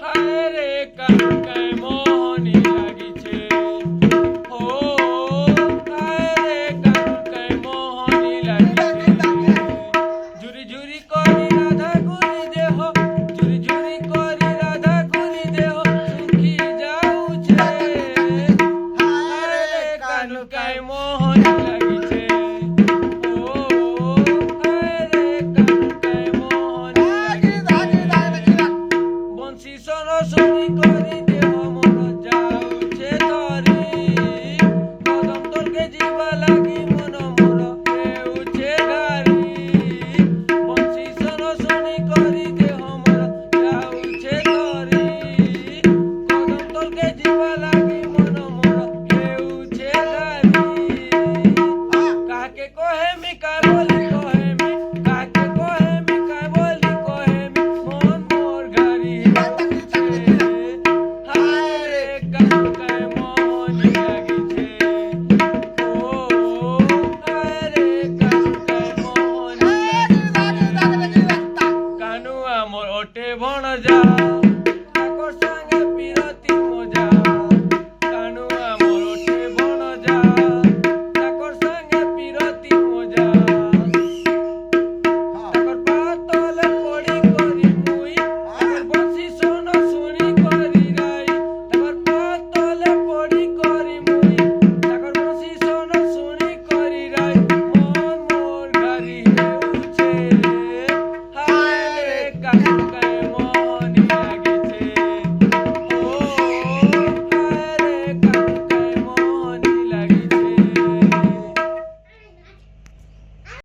হায় রে কানকায় মোহনী লাগিছে, ও হায় রে কানকায় মোহনী লাগিছে। ঝুরি ঝুরি করি রাধা গুরি দেহ, ঝুরি ঝুরি করি রাধা গুরি দেহ শুকি যাউছে। হায় রে কানকায় মোহনী লাগিছে, ও হায় রে কানকায় মোহনী লাগিছে। বংশী সরস্বতী করি দেহ মন যাউছে ধরি, কদম তলকে ଯିବା লাগি মন মোর হেউছে ঘারি। বংশী সরস্বতী করি দেহ মন যাউছে ধরি, কদম তলকে ଯିବା লাগি মন মোর হেউছে ঘারি। কাকে কহেমি কায় বলি কহেমি, কাকে কহেমি কায় বলি কহেমি, মন মোর ঘারি হেউছে। হায় রে কানকায় মোহনী লাগিছে, ও হায় রে কানকায় মোহনী লাগিছে। কানুয়া মোর ওঠে ভণ যা।